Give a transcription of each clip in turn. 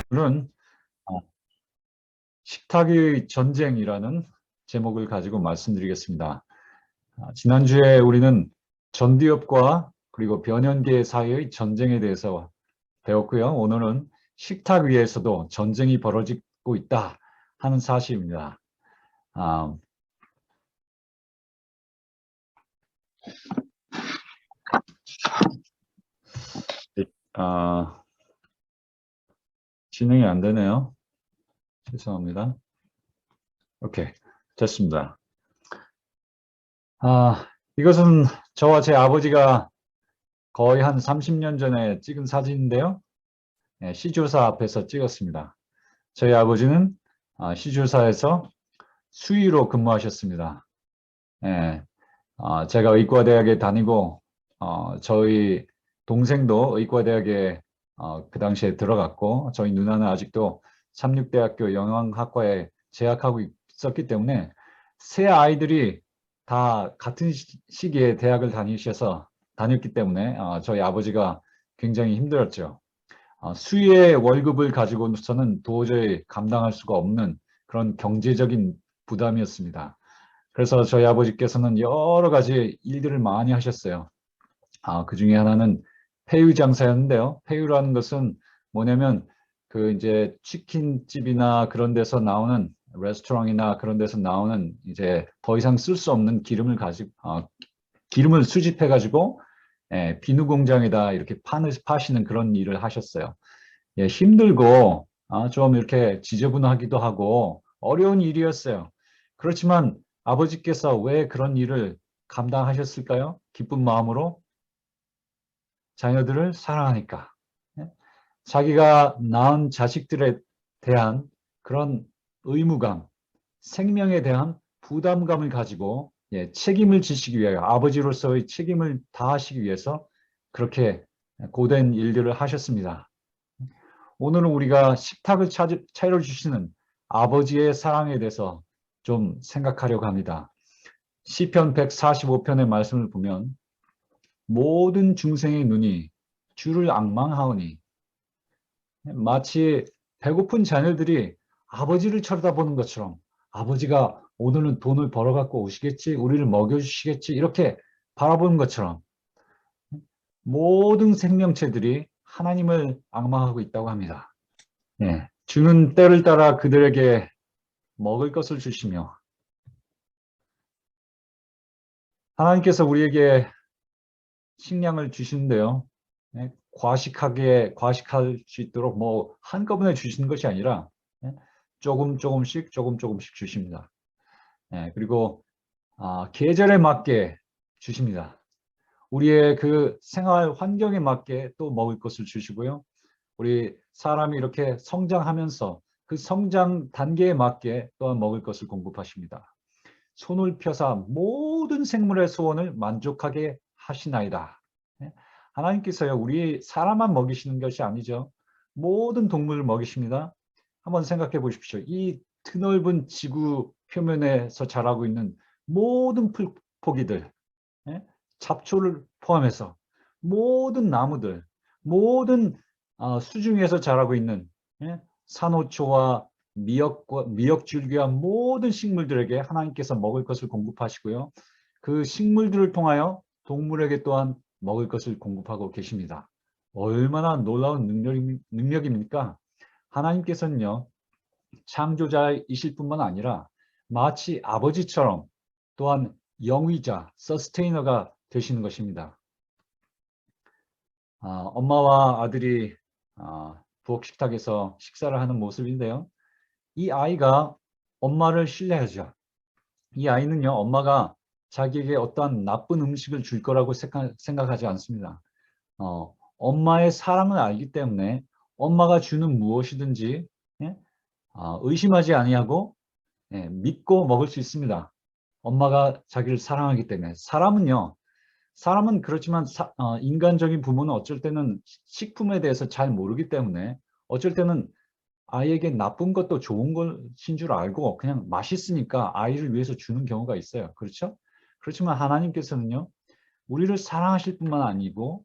오늘은 식탁의 전쟁이라는 제목을 가지고 말씀드리겠습니다. 지난주에 우리는 전기업과 그리고 변연계 사이의 전쟁에 대해서 배웠고요. 오늘은 식탁 위에서도 전쟁이 벌어지고 있다 하는 사실입니다. 아, 아, 진행이 안 되네요. 죄송합니다. 오케이, 됐습니다. 이것은 저와 제 아버지가 거의 한 30년 전에 찍은 사진인데요. 시조사 앞에서 찍었습니다. 저희 아버지는 시조사에서 수의로 근무하셨습니다. 예, 제가 의과대학에 다니고 저희 동생도 의과대학에 그 당시에 들어갔고 저희 누나는 아직도 삼육대학교 영양학과에 재학하고 있었기 때문에 세 아이들이 다 같은 시기에 대학을 다녔기 때문에 저희 아버지가 굉장히 힘들었죠. 수의의 월급을 가지고서는 도저히 감당할 수가 없는 그런 경제적인 부담이었습니다. 그래서 저희 아버지께서는 여러 가지 일들을 많이 하셨어요. 그 중에 하나는 폐유 장사였는데요. 폐유라는 것은 뭐냐면 그 이제 치킨집이나 그런 데서 나오는 레스토랑이나 그런 데서 나오는 이제 더 이상 쓸 수 없는 기름을 수집해 가지고 비누 공장에다 이렇게 파시는 그런 일을 하셨어요. 예, 힘들고 좀 이렇게 지저분하기도 하고 어려운 일이었어요. 그렇지만 아버지께서 왜 그런 일을 감당하셨을까요? 기쁜 마음으로 자녀들을 사랑하니까. 예? 자기가 낳은 자식들에 대한 그런 의무감, 생명에 대한 부담감을 가지고 책임을 지시기 위하여 아버지로서의 책임을 다하시기 위해서 그렇게 고된 일들을 하셨습니다. 오늘은 우리가 식탁을 차려주시는 아버지의 사랑에 대해서 좀 생각하려고 합니다. 시편 145편의 말씀을 보면 모든 중생의 눈이 주를 앙망하오니 마치 배고픈 자녀들이 아버지를 쳐다보는 것처럼 아버지가 오늘은 돈을 벌어갖고 오시겠지, 우리를 먹여주시겠지 이렇게 바라보는 것처럼 모든 생명체들이 하나님을 앙망하고 있다고 합니다. 예, 주는 때를 따라 그들에게 먹을 것을 주시며 하나님께서 우리에게 식량을 주시는데요. 예, 과식할 수 있도록 뭐 한꺼번에 주시는 것이 아니라 조금씩 주십니다. 그리고 계절에 맞게 주십니다. 우리의 그 생활 환경에 맞게 또 먹을 것을 주시고요. 우리 사람이 이렇게 성장하면서 그 성장 단계에 맞게 또한 먹을 것을 공급하십니다. 손을 펴사 모든 생물의 소원을 만족하게 하시나이다. 하나님께서요, 우리 사람만 먹이시는 것이 아니죠. 모든 동물을 먹이십니다. 한번 생각해 보십시오. 이 드넓은 지구 표면에서 자라고 있는 모든 풀포기들, 잡초를 포함해서 모든 나무들, 모든 수중에서 자라고 있는 산호초와 미역줄기와 모든 식물들에게 하나님께서 먹을 것을 공급하시고요. 그 식물들을 통하여 동물에게 또한 먹을 것을 공급하고 계십니다. 얼마나 놀라운 능력입니까? 하나님께서는요, 창조자이실 뿐만 아니라 마치 아버지처럼 또한 영위자, 서스테이너가 되시는 것입니다. 엄마와 아들이 부엌 식탁에서 식사를 하는 모습인데요. 이 아이가 엄마를 신뢰하죠. 이 아이는요, 엄마가 자기에게 어떠한 나쁜 음식을 줄 거라고 생각하지 않습니다. 엄마의 사랑을 알기 때문에 엄마가 주는 무엇이든지 의심하지 아니하고 믿고 먹을 수 있습니다. 엄마가 자기를 사랑하기 때문에. 사람은 그렇지만 인간적인 부모는 어쩔 때는 식품에 대해서 잘 모르기 때문에 어쩔 때는 아이에게 나쁜 것도 좋은 것인 줄 알고 그냥 맛있으니까 아이를 위해서 주는 경우가 있어요. 그렇죠? 그렇지만 하나님께서는요, 우리를 사랑하실 뿐만 아니고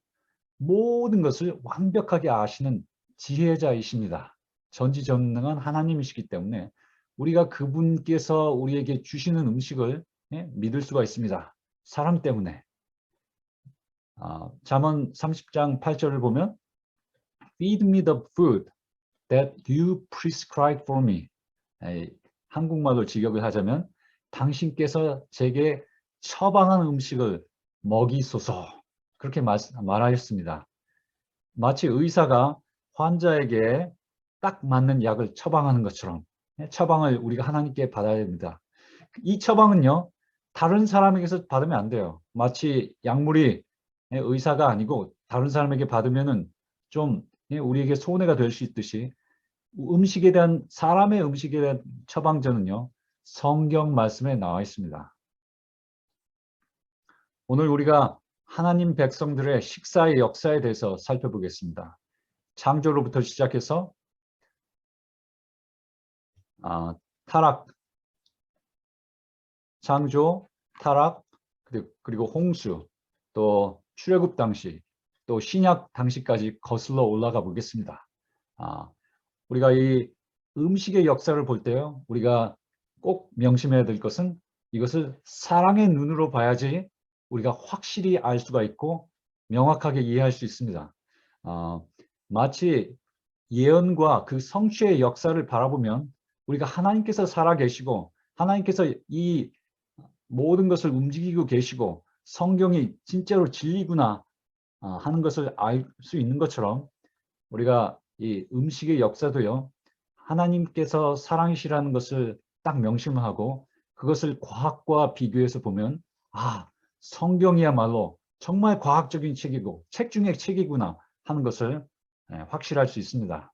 모든 것을 완벽하게 아시는 지혜자이십니다. 전지전능한 하나님이시기 때문에 우리가 그분께서 우리에게 주시는 음식을 믿을 수가 있습니다. 사람 때문에. 잠언 30장 8절을 보면 Feed me the food that you prescribe for me. 한국말로 직역을 하자면 당신께서 제게 처방한 음식을 먹이소서. 그렇게 말하였습니다. 마치 의사가 환자에게 딱 맞는 약을 처방하는 것처럼 처방을 우리가 하나님께 받아야 됩니다. 이 처방은요, 다른 사람에게서 받으면 안 돼요. 마치 약물이 의사가 아니고 다른 사람에게 받으면은 좀 우리에게 손해가 될 수 있듯이 사람의 음식에 대한 처방전은요, 성경 말씀에 나와 있습니다. 오늘 우리가 하나님 백성들의 식사의 역사에 대해서 살펴보겠습니다. 창조로부터 시작해서 타락, 창조, 타락, 그리고 홍수, 또 출애굽 당시, 또 신약 당시까지 거슬러 올라가 보겠습니다. 우리가 이 음식의 역사를 볼 때요, 우리가 꼭 명심해야 될 것은 이것을 사랑의 눈으로 봐야지 우리가 확실히 알 수가 있고 명확하게 이해할 수 있습니다. 마치 예언과 그 성취의 역사를 바라보면 우리가 하나님께서 살아계시고 하나님께서 이 모든 것을 움직이고 계시고 성경이 진짜로 진리구나 하는 것을 알 수 있는 것처럼 우리가 이 음식의 역사도요, 하나님께서 사랑이시라는 것을 딱 명심하고 그것을 과학과 비교해서 보면 성경이야말로 정말 과학적인 책이고 책 중에 책이구나 하는 것을 확실할 수 있습니다.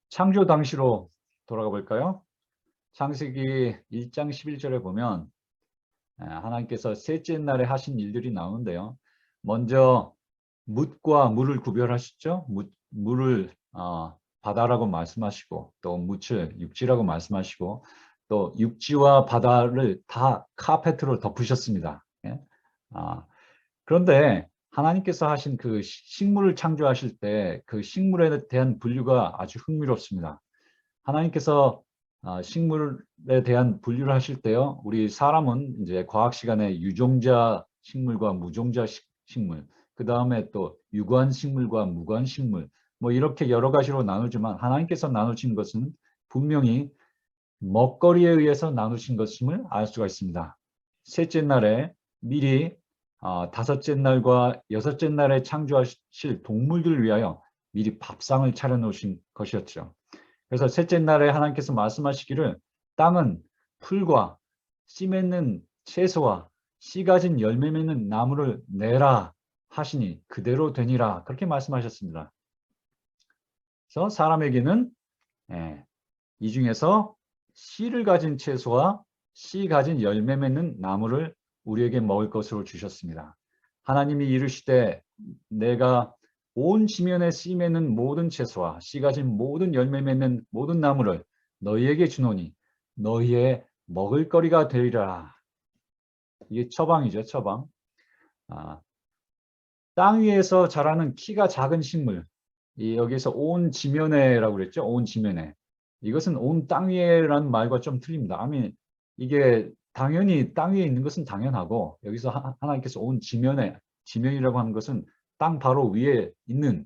창조 당시로 돌아가 볼까요? 창세기 1장 11절에 보면 하나님께서 셋째 날에 하신 일들이 나오는데요. 먼저 뭇과 물을 구별하셨죠. 물을 바다라고 말씀하시고 또 뭇을 육지라고 말씀하시고 또 육지와 바다를 다 카페트로 덮으셨습니다. 그런데 하나님께서 하신 그 식물을 창조하실 때 그 식물에 대한 분류가 아주 흥미롭습니다. 하나님께서 식물에 대한 분류를 하실 때요, 우리 사람은 이제 과학 시간에 유종자 식물과 무종자 식물, 그 다음에 또 유관 식물과 무관 식물, 뭐 이렇게 여러 가지로 나누지만 하나님께서 나누신 것은 분명히 먹거리에 의해서 나누신 것임을 알 수가 있습니다. 셋째 날에 미리 다섯째 날과 여섯째 날에 창조하실 동물들을 위하여 미리 밥상을 차려놓으신 것이었죠. 그래서 셋째 날에 하나님께서 말씀하시기를 땅은 풀과 씨 맺는 채소와 씨 가진 열매 맺는 나무를 내라 하시니 그대로 되니라, 그렇게 말씀하셨습니다. 그래서 사람에게는 이 중에서 씨를 가진 채소와 씨 가진 열매 맺는 나무를 우리에게 먹을 것으로 주셨습니다. 하나님이 이르시되 내가 온 지면에 씨 맺는 모든 채소와 씨 가진 모든 열매 맺는 모든 나무를 너희에게 주노니 너희의 먹을거리가 되리라. 이게 처방이죠, 처방. 땅 위에서 자라는 키가 작은 식물, 여기서 온 지면에라고 그랬죠. 온 지면에. 이것은 온 땅 위에라는 말과 좀 틀립니다. 이게 당연히 땅 위에 있는 것은 당연하고 여기서 하나님께서 온 지면에, 지면이라고 하는 것은 땅 바로 위에 있는,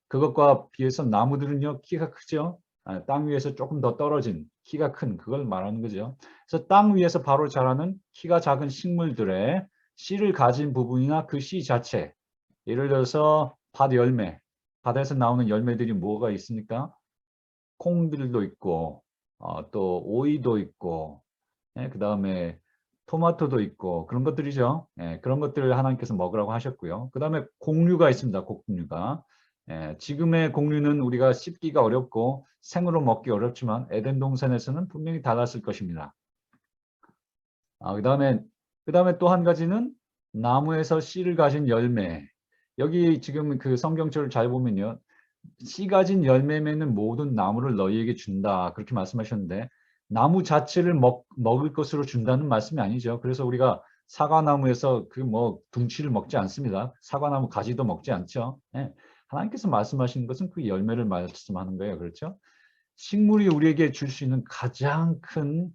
그것과 비해서 나무들은요 키가 크죠. 땅 위에서 조금 더 떨어진 키가 큰 그걸 말하는 거죠. 그래서 땅 위에서 바로 자라는 키가 작은 식물들의 씨를 가진 부분이나 그 씨 자체, 예를 들어서 밭 열매, 바다에서 나오는 열매들이 뭐가 있습니까? 콩들도 있고 또 오이도 있고 그 다음에 토마토도 있고 그런 것들이죠. 그런 것들을 하나님께서 먹으라고 하셨고요. 그 다음에 곡류가 있습니다. 곡류가. 지금의 곡류는 우리가 씹기가 어렵고 생으로 먹기 어렵지만 에덴 동산에서는 분명히 달랐을 것입니다. 그 다음에 또 한 가지는 나무에서 씨를 가진 열매. 여기 지금 그 성경절을 잘 보면요, 씨 가진 열매 맺는 모든 나무를 너희에게 준다, 그렇게 말씀하셨는데 나무 자체를 먹을 것으로 준다는 말씀이 아니죠. 그래서 우리가 사과나무에서 그 뭐 둥치를 먹지 않습니다. 사과나무 가지도 먹지 않죠. 하나님께서 말씀하시는 것은 그 열매를 말씀하는 거예요. 그렇죠? 식물이 우리에게 줄 수 있는 가장 큰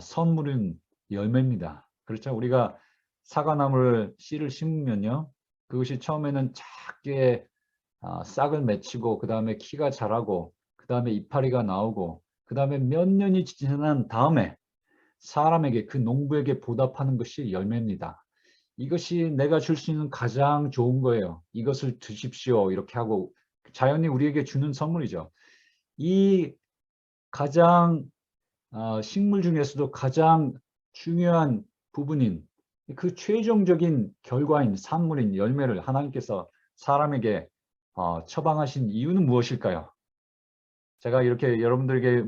선물은 열매입니다. 그렇죠? 우리가 사과나무를 씨를 심으면요. 그것이 처음에는 작게 싹을 맺히고 그 다음에 키가 자라고 그 다음에 이파리가 나오고 그 다음에 몇 년이 지난 다음에 사람에게 그 농부에게 보답하는 것이 열매입니다. 이것이 내가 줄 수 있는 가장 좋은 거예요. 이것을 드십시오. 이렇게 하고 자연이 우리에게 주는 선물이죠. 이 가장 식물 중에서도 가장 중요한 부분인 그 최종적인 결과인 산물인 열매를 하나님께서 사람에게 처방하신 이유는 무엇일까요? 제가 이렇게 여러분들에게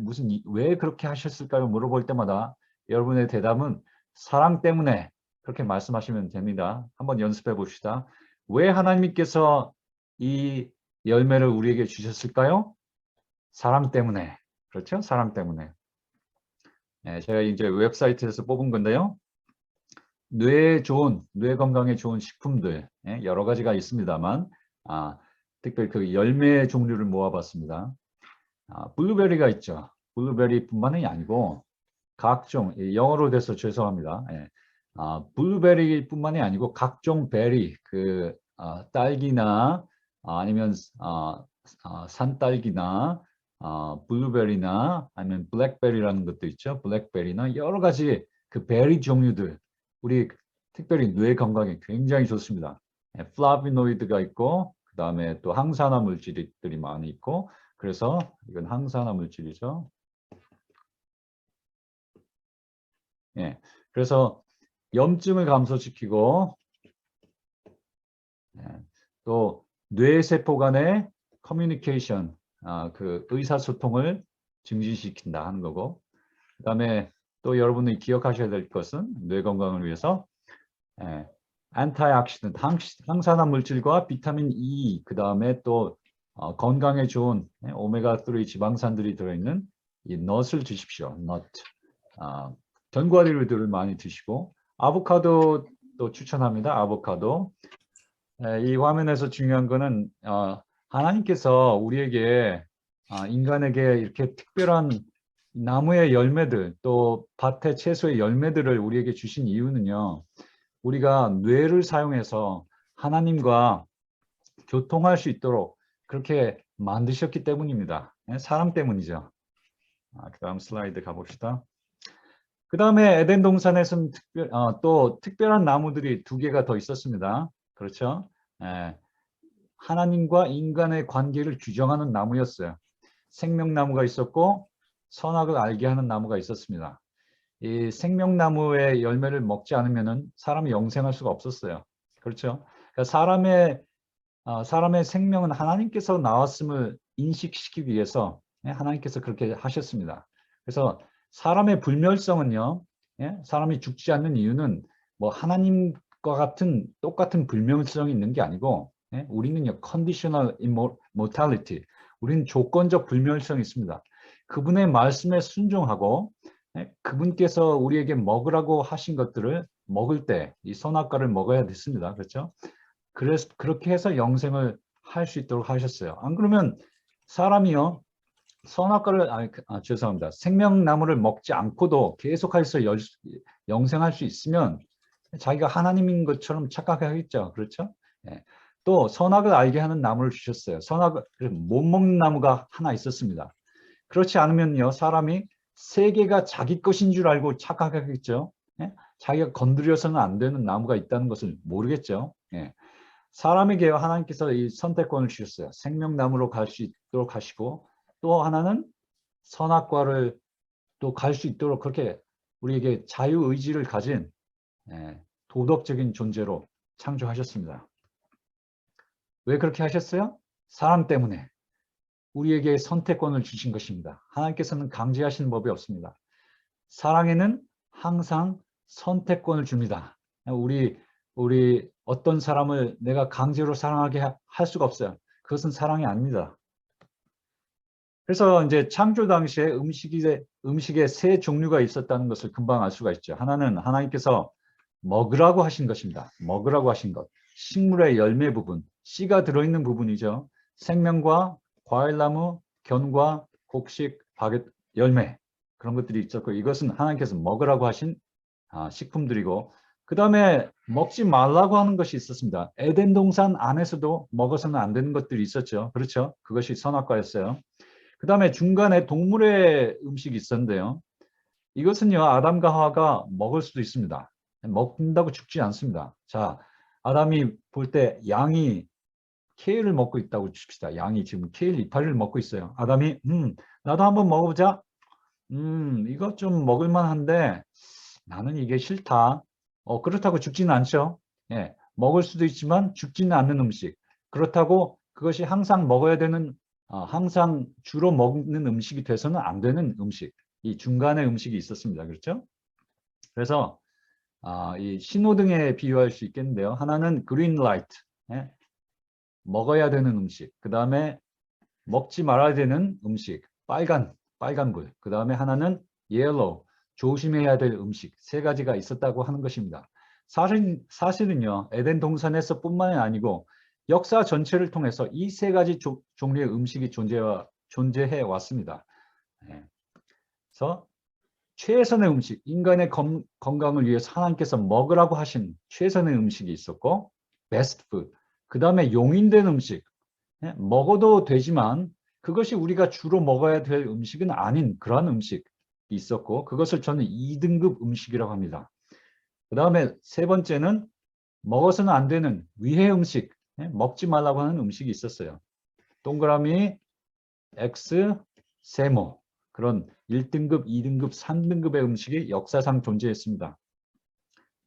왜 그렇게 하셨을까요? 물어볼 때마다 여러분의 대답은 사랑 때문에 그렇게 말씀하시면 됩니다. 한번 연습해 봅시다. 왜 하나님께서 이 열매를 우리에게 주셨을까요? 사랑 때문에. 그렇죠? 사랑 때문에. 네, 제가 이제 웹사이트에서 뽑은 건데요. 뇌 건강에 좋은 식품들 여러 가지가 있습니다만 특별히 그 열매 종류를 모아봤습니다. 블루베리가 있죠. 블루베리뿐만이 아니고 각종 영어로 돼서 죄송합니다. 블루베리뿐만이 아니고 각종 베리 딸기나 아니면 산딸기나 블루베리나 아니면 블랙베리라는 것도 있죠. 블랙베리나 여러 가지 그 베리 종류들 우리 특별히 뇌 건강에 굉장히 좋습니다. 플라비노이드가 있고 그 다음에 또 항산화 물질들이 많이 있고 그래서 이건 항산화 물질이죠. 그래서 염증을 감소시키고 또 뇌세포 간의 커뮤니케이션, 그 의사소통을 증진시킨다 하는 거고 그 다음에 또 여러분이 기억하셔야 될 것은 뇌 건강을 위해서 안타이옥시던트 항산화 물질과 비타민 E 그 다음에 또 건강에 좋은 오메가3 지방산들이 들어있는 이 넛을 드십시오. 넛. 견과류들을 많이 드시고 아보카도도 추천합니다. 아보카도. 이 화면에서 중요한 거는 하나님께서 우리에게 인간에게 이렇게 특별한 나무의 열매들 또 밭의 채소의 열매들을 우리에게 주신 이유는요. 우리가 뇌를 사용해서 하나님과 교통할 수 있도록 그렇게 만드셨기 때문입니다. 사람 때문이죠. 그 다음 슬라이드 가봅시다. 그 다음에 에덴 동산에서는 또 특별한 나무들이 2개가 더 있었습니다. 그렇죠? 하나님과 인간의 관계를 규정하는 나무였어요. 생명나무가 있었고 선악을 알게 하는 나무가 있었습니다. 이 생명나무의 열매를 먹지 않으면 사람이 영생할 수가 없었어요. 그렇죠? 그러니까 사람의 생명은 하나님께서 나왔음을 인식시키기 위해서 하나님께서 그렇게 하셨습니다. 그래서 사람의 불멸성은요, 사람이 죽지 않는 이유는 뭐 하나님과 같은 똑같은 불멸성이 있는 게 아니고 우리는요, conditional immortality, 우리는 조건적 불멸성이 있습니다. 그분의 말씀에 순종하고 그분께서 우리에게 먹으라고 하신 것들을 먹을 때 이 선악과를 먹어야 됐습니다. 그렇죠? 그래서 그렇게 해서 영생을 할 수 있도록 하셨어요. 안 그러면 사람이요 선악과를 죄송합니다. 생명나무를 먹지 않고도 계속해서 영생할 수 있으면 자기가 하나님인 것처럼 착각하겠죠. 그렇죠? 또 선악을 알게 하는 나무를 주셨어요. 선악을 못 먹는 나무가 하나 있었습니다. 그렇지 않으면요 사람이 세계가 자기 것인 줄 알고 착각하겠죠. 자기가 건드려서는 안 되는 나무가 있다는 것을 모르겠죠. 사람에게요 하나님께서 이 선택권을 주셨어요. 생명나무로 갈 수 있도록 하시고 또 하나는 선악과를 또 갈 수 있도록 그렇게 우리에게 자유의지를 가진 도덕적인 존재로 창조하셨습니다. 왜 그렇게 하셨어요? 사람 때문에 우리에게 선택권을 주신 것입니다. 하나님께서는 강제하시는 법이 없습니다. 사랑에는 항상 선택권을 줍니다. 우리 어떤 사람을 내가 강제로 사랑하게 할 수가 없어요. 그것은 사랑이 아닙니다. 그래서 이제 창조 당시에 음식의 3 종류가 있었다는 것을 금방 알 수가 있죠. 하나는 하나님께서 먹으라고 하신 것입니다. 먹으라고 하신 것. 식물의 열매 부분. 씨가 들어있는 부분이죠. 생명과 과일나무, 견과, 곡식, 바게트, 열매 그런 것들이 있었고 이것은 하나님께서 먹으라고 하신 식품들이고 그 다음에 먹지 말라고 하는 것이 있었습니다. 에덴 동산 안에서도 먹어서는 안 되는 것들이 있었죠. 그렇죠? 그것이 선악과였어요. 그 다음에 중간에 동물의 음식이 있었는데요. 이것은요, 아담과 하와가 먹을 수도 있습니다. 먹는다고 죽지 않습니다. 자, 아담이 볼 때 양이 케일을 먹고 있다고 칩시다. 양이 지금 케일 이파리를 먹고 있어요. 아담이 나도 한번 먹어보자. 이거 좀 먹을만 한데 나는 이게 싫다. 그렇다고 죽지는 않죠. 예, 먹을 수도 있지만 죽지는 않는 음식. 그렇다고 그것이 항상 먹어야 되는 항상 주로 먹는 음식이 돼서는 안 되는 음식. 이 중간에 음식이 있었습니다. 그렇죠? 그래서 이 신호등에 비유할 수 있겠는데요. 하나는 그린 라이트. 예, 먹어야 되는 음식. 그 다음에 먹지 말아야 되는 음식. 빨간불. 그 다음에 하나는 옐로우. 조심해야 될 음식. 세 가지가 있었다고 하는 것입니다. 사실은요. 에덴 동산에서 뿐만이 아니고 역사 전체를 통해서 이 세 가지 종류의 음식이 존재해 왔습니다. 네. 그래서 최선의 음식, 인간의 건강을 위해서 하나님께서 먹으라고 하신 최선의 음식이 있었고 베스트 푸드. 그 다음에 용인된 음식. 먹어도 되지만 그것이 우리가 주로 먹어야 될 음식은 아닌 그러한 음식이 있었고 그것을 저는 2등급 음식이라고 합니다. 그 다음에 세 번째는 먹어서는 안 되는 위해 음식, 먹지 말라고 하는 음식이 있었어요. 동그라미, X, 세모 그런 1등급, 2등급, 3등급의 음식이 역사상 존재했습니다.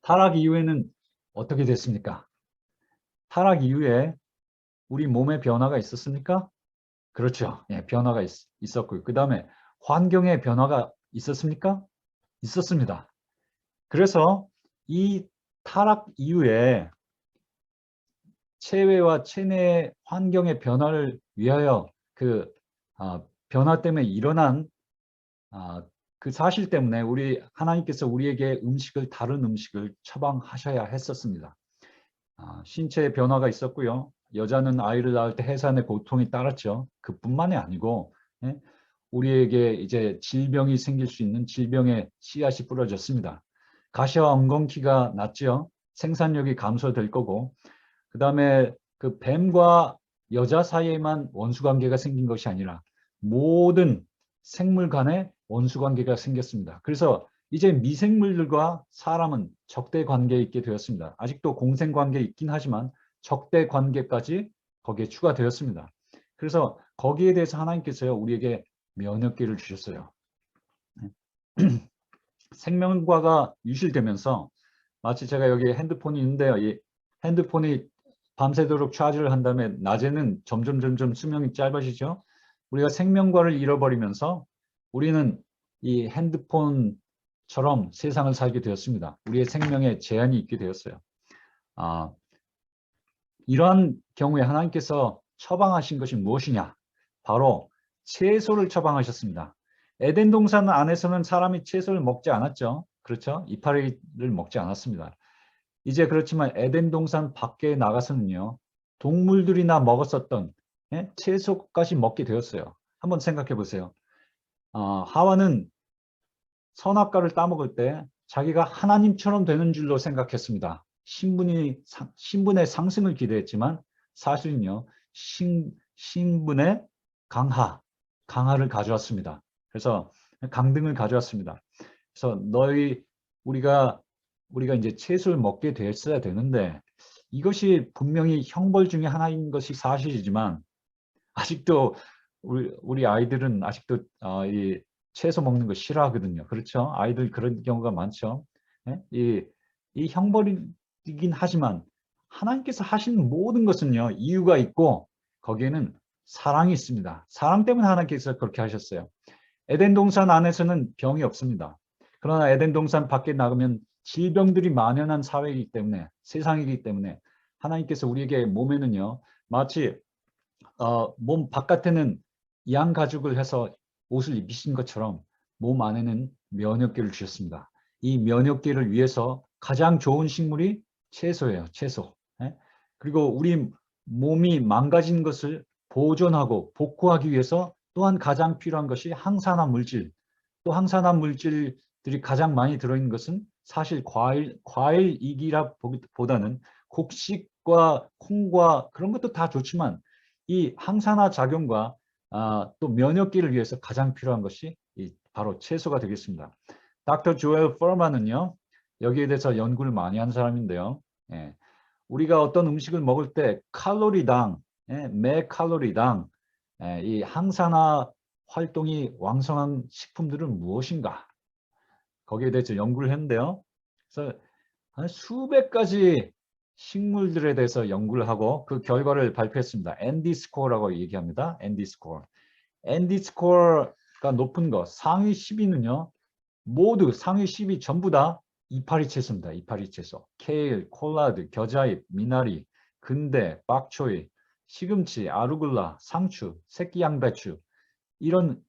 타락 이후에는 어떻게 됐습니까? 타락 이후에 우리 몸에 변화가 있었습니까? 그렇죠. 예, 변화가 있었고요. 그 다음에 환경의 변화가 있었습니까? 있었습니다. 그래서 이 타락 이후에 체외와 체내의 환경의 변화를 위하여 그 변화 때문에 일어난 그 사실 때문에 하나님께서 우리에게 다른 음식을 처방하셔야 했었습니다. 신체의 변화가 있었고요. 여자는 아이를 낳을 때 해산의 고통이 따랐죠. 그뿐만이 아니고 우리에게 이제 질병이 생길 수 있는 질병의 씨앗이 뿌려졌습니다. 가시와 엉겅퀴가 났죠. 생산력이 감소될 거고 그 다음에 그 뱀과 여자 사이에만 원수관계가 생긴 것이 아니라 모든 생물 간에 원수관계가 생겼습니다. 그래서 이제 미생물들과 사람은 적대 관계에 있게 되었습니다. 아직도 공생관계에 있긴 하지만 적대 관계까지 거기에 추가되었습니다. 그래서 거기에 대해서 하나님께서요 우리에게 면역기를 주셨어요. 생명과가 유실되면서 마치 제가 여기 핸드폰이 있는데요. 이 핸드폰이 밤새도록 차지를 한 다음에 낮에는 점점 수명이 짧아지죠. 우리가 생명과를 잃어버리면서 우리는 이 핸드폰처럼 세상을 살게 되었습니다. 우리의 생명에 제한이 있게 되었어요. 이러한 경우에 하나님께서 처방하신 것이 무엇이냐? 바로 채소를 처방하셨습니다. 에덴 동산 안에서는 사람이 채소를 먹지 않았죠. 그렇죠? 이파리를 먹지 않았습니다. 이제 그렇지만 에덴 동산 밖에 나가서는요. 동물들이나 먹었었던 채소까지 먹게 되었어요. 한번 생각해 보세요. 하와는 선악과를 따먹을 때 자기가 하나님처럼 되는 줄로 생각했습니다. 신분의 상승을 기대했지만 사실은요. 신분의 강화를 가져왔습니다. 그래서 강등을 가져왔습니다. 그래서 우리가 이제 채소를 먹게 됐어야 되는데 이것이 분명히 형벌 중에 하나인 것이 사실이지만 아직도 우리 아이들은 아직도 이 채소 먹는 거 싫어하거든요. 그렇죠? 아이들 그런 경우가 많죠. 이 형벌이긴 하지만 하나님께서 하신 모든 것은요. 이유가 있고 거기에는 사랑이 있습니다. 사랑 때문에 하나님께서 그렇게 하셨어요. 에덴 동산 안에서는 병이 없습니다. 그러나 에덴 동산 밖에 나가면 질병들이 만연한 사회이기 때문에 세상이기 때문에 하나님께서 우리에게 몸에는요. 마치 몸 바깥에는 양 가죽을 해서 옷을 입히신 것처럼 몸 안에는 면역계를 주셨습니다. 이 면역계를 위해서 가장 좋은 식물이 채소예요. 채소. 그리고 우리 몸이 망가진 것을 보존하고 복구하기 위해서 또한 가장 필요한 것이 항산화 물질. 또 항산화 물질들이 가장 많이 들어있는 것은 사실 과일이기보다는 곡식과 콩과 그런 것도 다 좋지만 이 항산화 작용과 또 면역기를 위해서 가장 필요한 것이 바로 채소가 되겠습니다. 닥터 조엘 퍼만은요. 여기에 대해서 연구를 많이 한 사람인데요. 예, 우리가 어떤 음식을 먹을 때 칼로리당, 매 칼로리당 이 항산화 활동이 왕성한 식품들은 무엇인가? 거기에 대해서 연구를 했는데요. 그래서 한 수백 가지 식물들에 대해서 연구를 하고 그 결과를 발표했습니다. 앤디 스코어라고 얘기합니다. 앤디 스코어. 앤디 스코어가 높은 거 상위 10위는요. 모두 상위 10위 전부 다 이파리 채소입니다. 이파리 채소. 케일, 콜라드, 겨자잎, 미나리, 근대, 박초이, 시금치, 아루굴라, 상추, 새끼 양배추 이런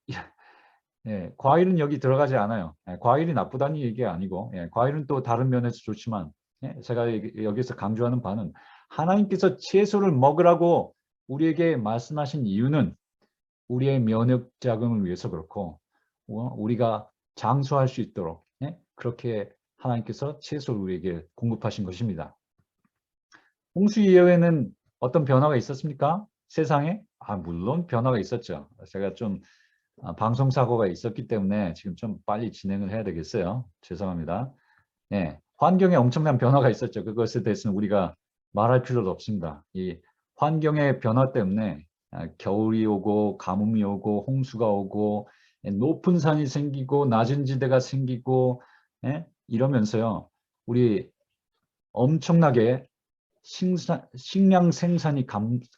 과일은 여기 들어가지 않아요. 과일이 나쁘다는 얘기가 아니고 과일은 또 다른 면에서 좋지만 제가 여기서 강조하는 바는 하나님께서 채소를 먹으라고 우리에게 말씀하신 이유는 우리의 면역 작용을 위해서 그렇고 우리가 장수할 수 있도록 그렇게 하나님께서 채소를 우리에게 공급하신 것입니다. 홍수 이후에는 어떤 변화가 있었습니까? 세상에? 물론 변화가 있었죠. 제가 좀 방송 사고가 있었기 때문에 지금 좀 빨리 진행을 해야 되겠어요. 죄송합니다. 환경에 엄청난 변화가 있었죠. 그것에 대해서는 우리가 말할 필요도 없습니다. 이 환경의 변화 때문에 겨울이 오고 가뭄이 오고 홍수가 오고 높은 산이 생기고 낮은 지대가 생기고 이러면서요. 우리 엄청나게 식량 생산이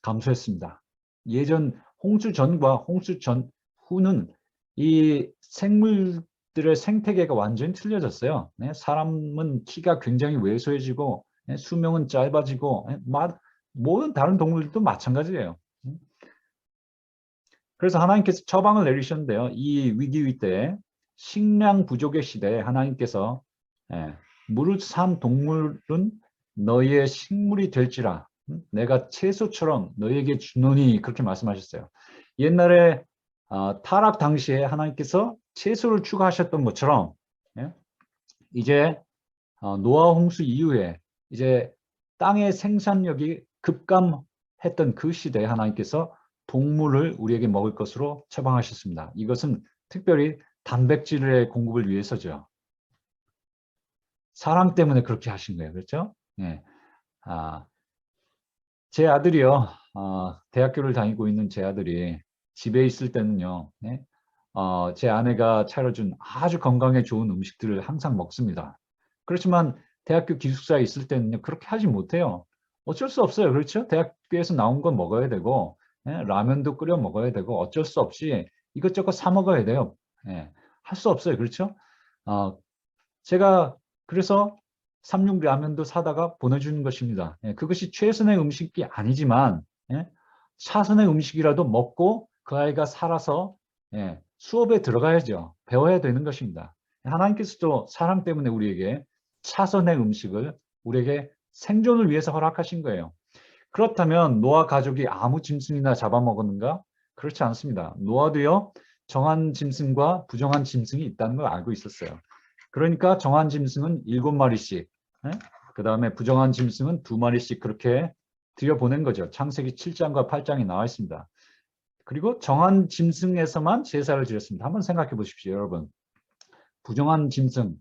감소했습니다. 예전 홍수 전과 홍수 전후는 이 생물들의 생태계가 완전히 틀려졌어요. 사람은 키가 굉장히 왜소해지고 수명은 짧아지고 모든 다른 동물들도 마찬가지예요. 그래서 하나님께서 처방을 내리셨는데요. 이 위기 때 식량 부족의 시대에 하나님께서 무릇 산 동물은 너희의 식물이 될지라 내가 채소처럼 너희에게 주노니 그렇게 말씀하셨어요. 옛날에 타락 당시에 하나님께서 채소를 추가하셨던 것처럼 이제 노아 홍수 이후에 이제 땅의 생산력이 급감했던 그 시대에 하나님께서 동물을 우리에게 먹을 것으로 처방하셨습니다. 이것은 특별히 단백질의 공급을 위해서죠. 사랑 때문에 그렇게 하신 거예요. 그렇죠? 제 아들이요. 대학교를 다니고 있는 제 아들이 집에 있을 때는요. 제 아내가 차려준 아주 건강에 좋은 음식들을 항상 먹습니다. 그렇지만 대학교 기숙사에 있을 때는요. 그렇게 하지 못해요. 어쩔 수 없어요. 그렇죠? 대학교에서 나온 건 먹어야 되고 라면도 끓여 먹어야 되고 어쩔 수 없이 이것저것 사 먹어야 돼요. 할 수 없어요. 그렇죠? 제가 그래서 삼육 라면도 사다가 보내주는 것입니다. 그것이 최선의 음식이 아니지만 차선의 음식이라도 먹고 그 아이가 살아서 수업에 들어가야죠. 배워야 되는 것입니다. 하나님께서도 사랑 때문에 우리에게 차선의 음식을 우리에게 생존을 위해서 허락하신 거예요. 그렇다면 노아 가족이 아무 짐승이나 잡아먹었는가? 그렇지 않습니다. 노아도요. 정한 짐승과 부정한 짐승이 있다는 걸 알고 있었어요. 그러니까 정한 짐승은 7마리씩, 그 다음에 부정한 짐승은 2마리씩 그렇게 들여보낸 거죠. 창세기 7장과 8장이 나와 있습니다. 그리고 정한 짐승에서만 제사를 드렸습니다. 한번 생각해 보십시오, 여러분. 부정한 짐승,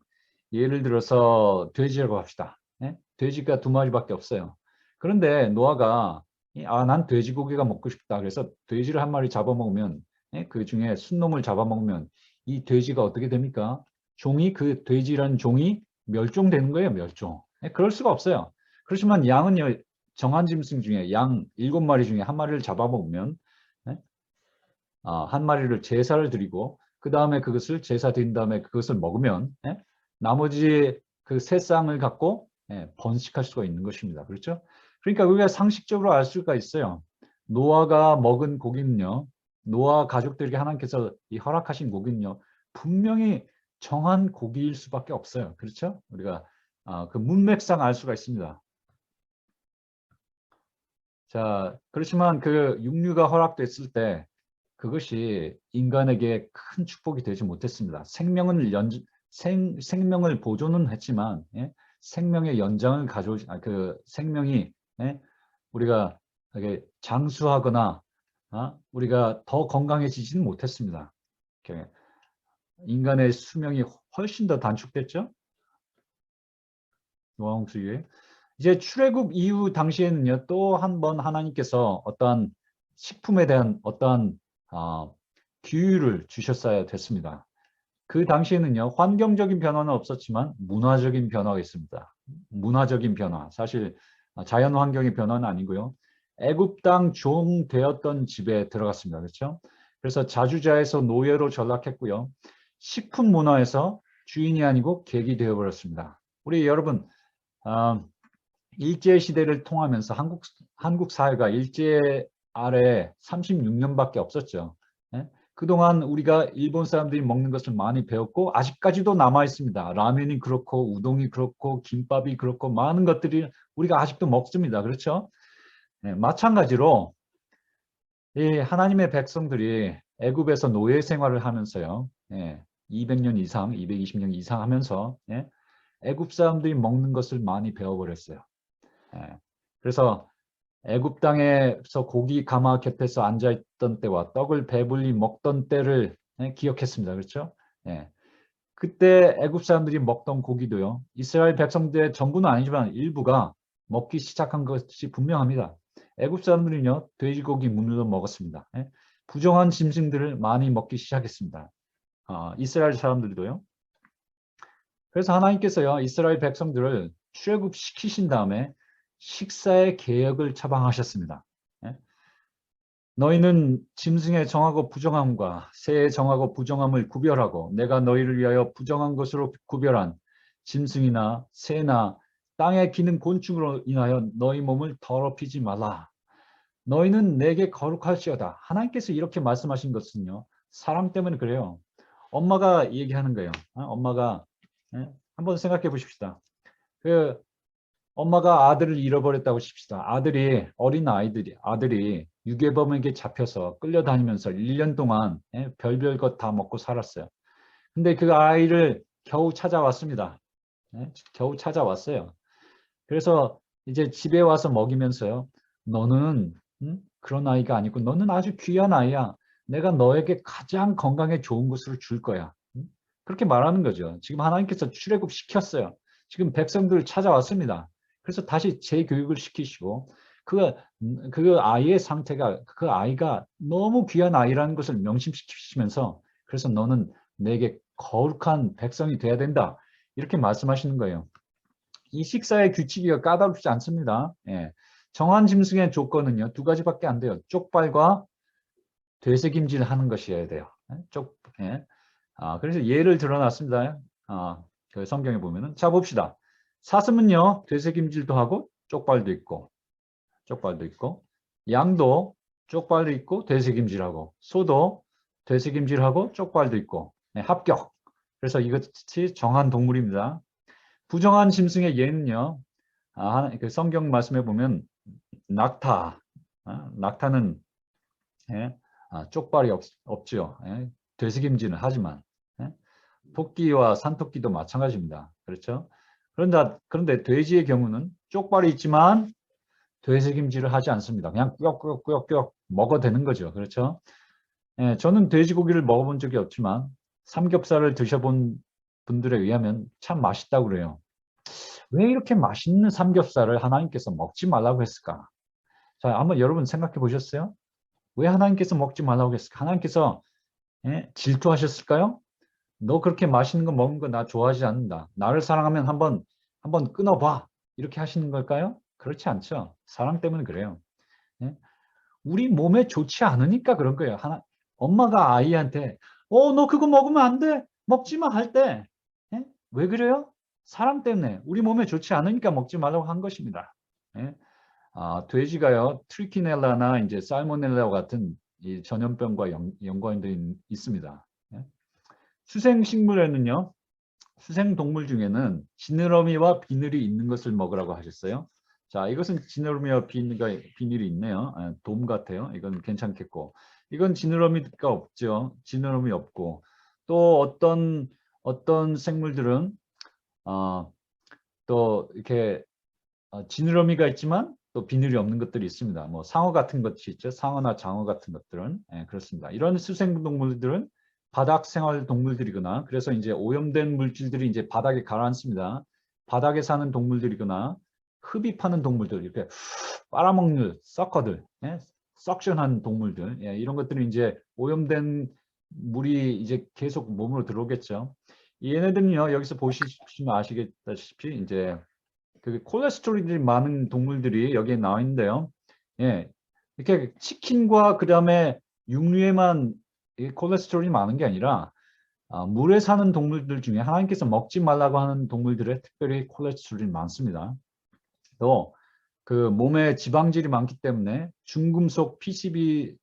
예를 들어서 돼지라고 합시다. 돼지가 2마리밖에 없어요. 그런데 노아가 난 돼지고기가 먹고 싶다. 그래서 돼지를 1마리 잡아먹으면 그 중에 순놈을 잡아먹으면 이 돼지가 어떻게 됩니까? 그 돼지라는 종이 멸종되는 거예요. 멸종. 그럴 수가 없어요. 그렇지만 양은요. 정한 짐승 중에 양 7마리 중에 1마리를 잡아먹으면 1마리를 제사를 드리고 그 다음에 그것을 제사 드린 다음에 그것을 먹으면 나머지 그 새 쌍을 갖고 번식할 수가 있는 것입니다. 그렇죠? 그러니까 우리가 상식적으로 알 수가 있어요. 노아가 먹은 고기는요. 노아 가족들에게 하나님께서 허락하신 고기는요. 분명히 정한 고기일 수밖에 없어요. 그렇죠? 우리가 그 문맥상 알 수가 있습니다. 자, 그렇지만 그 육류가 허락됐을 때 그것이 인간에게 큰 축복이 되지 못했습니다. 생명을 보존은 했지만, 예? 생명의 연장을 그 생명이, 예? 우리가 이렇게 장수하거나, 우리가 더 건강해지지는 못했습니다. 이렇게 인간의 수명이 훨씬 더 단축됐죠. 노아홍수 이후에. 이제 출애굽 이후 당시에는요, 또 한 번 하나님께서 어떠한 식품에 대한 어떠한 규율을 주셨어야 됐습니다. 그 당시에는요, 환경적인 변화는 없었지만 문화적인 변화가 있습니다. 문화적인 변화, 사실 자연 환경의 변화는 아니고요. 애굽 땅 종 되었던 집에 들어갔습니다. 그렇죠? 그래서 자주자에서 노예로 전락했고요. 식품 문화에서 주인이 아니고 객이 되어버렸습니다. 우리 여러분, 일제 시대를 통하면서 한국 사회가 일제 아래 36년밖에 없었죠. 예? 그동안 우리가 일본 사람들이 먹는 것을 많이 배웠고 아직까지도 남아 있습니다. 라면이 그렇고 우동이 그렇고 김밥이 그렇고 많은 것들이 우리가 아직도 먹습니다. 그렇죠? 예, 마찬가지로 이 하나님의 백성들이 애굽에서 노예 생활을 하면서요. 예, 200년 이상, 220년 이상 하면서 예, 애굽 사람들이 먹는 것을 많이 배워버렸어요. 예. 그래서 애굽 땅에서 고기 가마 곁에서 앉아있던 때와 떡을 배불리 먹던 때를 기억했습니다. 그렇죠? 예. 그때 애굽 사람들이 먹던 고기도요. 이스라엘 백성들의 전부는 아니지만 일부가 먹기 시작한 것이 분명합니다. 애굽 사람들은요. 돼지고기 문으로 먹었습니다. 예. 부정한 짐승들을 많이 먹기 시작했습니다. 이스라엘 사람들도요. 그래서 하나님께서요. 이스라엘 백성들을 출애굽시키신 다음에 식사의 개혁을 처방하셨습니다. 예? 너희는 짐승의 정하고 부정함과 새의 정하고 부정함을 구별하고 내가 너희를 위하여 부정한 것으로 구별한 짐승이나 새나 땅에 기는 곤충으로 인하여 너희 몸을 더럽히지 말라. 너희는 내게 거룩할지어다. 하나님께서 이렇게 말씀하신 것은요. 사람 때문에 그래요. 엄마가 얘기하는 거예요. 엄마가 한번 생각해 보십시다. 그 엄마가 아들을 잃어버렸다고 칩시다. 어린 아들이 유괴범에게 잡혀서 끌려다니면서 1년 동안 별별 것 다 먹고 살았어요. 근데 그 아이를 겨우 찾아왔습니다. 겨우 찾아왔어요. 그래서 이제 집에 와서 먹이면서요. 너는 그런 아이가 아니고 너는 아주 귀한 아이야. 내가 너에게 가장 건강에 좋은 것을 줄 거야. 그렇게 말하는 거죠. 지금 하나님께서 출애굽 시켰어요. 지금 백성들 찾아왔습니다. 그래서 다시 재교육을 시키시고 그 아이의 상태가 그 아이가 너무 귀한 아이라는 것을 명심시키시면서 그래서 너는 내게 거룩한 백성이 돼야 된다. 이렇게 말씀하시는 거예요. 이 식사의 규칙이 까다롭지 않습니다. 예. 정한 짐승의 조건은요. 두 가지밖에 안 돼요. 쪽발과 되새김질 하는 것이어야 돼요. 예. 그래서 예를 들어놨습니다. 그 성경에 보면은. 자, 봅시다. 사슴은요, 되새김질도 하고, 쪽발도 있고, 양도 쪽발도 있고, 되새김질하고, 소도 되새김질하고, 쪽발도 있고, 합격. 그래서 이것이 정한 동물입니다. 부정한 짐승의 예는요, 그 성경 말씀에 보면, 낙타. 낙타는, 예, 쪽발이 없죠. 예, 되새김질은 하지만. 예? 토끼와 산토끼도 마찬가지입니다. 그렇죠? 그런데 돼지의 경우는 쪽발이 있지만 되새김질을 하지 않습니다. 그냥 꾸역꾸역 먹어대는 거죠. 그렇죠? 예, 저는 돼지고기를 먹어본 적이 없지만 삼겹살을 드셔본 분들에 의하면 참 맛있다고 그래요. 왜 이렇게 맛있는 삼겹살을 하나님께서 먹지 말라고 했을까? 자, 한번 여러분 생각해 보셨어요? 왜 하나님께서 먹지 말라고 했을까? 하나님께서 질투하셨을까요? 너 그렇게 맛있는 거 먹는 거 나 좋아하지 않는다. 나를 사랑하면 한번 끊어봐. 이렇게 하시는 걸까요? 그렇지 않죠. 사랑 때문에 그래요. 예? 우리 몸에 좋지 않으니까 그런 거예요. 엄마가 아이한테 너 그거 먹으면 안 돼. 먹지 마 할 때. 예? 왜 그래요? 사람 때문에 우리 몸에 좋지 않으니까 먹지 말라고 한 것입니다. 예? 돼지가요. 트리키넬라나 이제 살모넬라 같은 이 전염병과 연관이 있습니다. 예? 수생식물에는요. 수생동물 중에는 지느러미와 비늘이 있는 것을 먹으라고 하셨어요. 자, 이것은 지느러미와 비닐이 있네요. 돔 같아요. 이건 괜찮겠고. 이건 지느러미가 없죠. 지느러미 없고. 또 어떤 생물들은 또 이렇게 지느러미가 있지만 또 비늘이 없는 것들이 있습니다. 뭐 상어 같은 것이 있죠. 상어나 장어 같은 것들은 그렇습니다. 이런 수생동물들은 바닥 생활 동물들이거나 그래서 이제 오염된 물질들이 이제 바닥에 가라앉습니다. 바닥에 사는 동물들이거나 흡입하는 동물들 이렇게 빨아먹는 서커들, 석션한 동물들 이런 것들은 이제 오염된 물이 이제 계속 몸으로 들어오겠죠. 얘네들은요 여기서 보시면 아시겠다시피 이제 그 콜레스테롤이 많은 동물들이 여기에 나와 있는데요. 예, 이렇게 치킨과 그 다음에 육류에만 이 콜레스테롤이 많은 게 아니라 물에 사는 동물들 중에 하나님께서 먹지 말라고 하는 동물들에 특별히 콜레스테롤이 많습니다. 또 그 몸에 지방질이 많기 때문에 중금속, PCB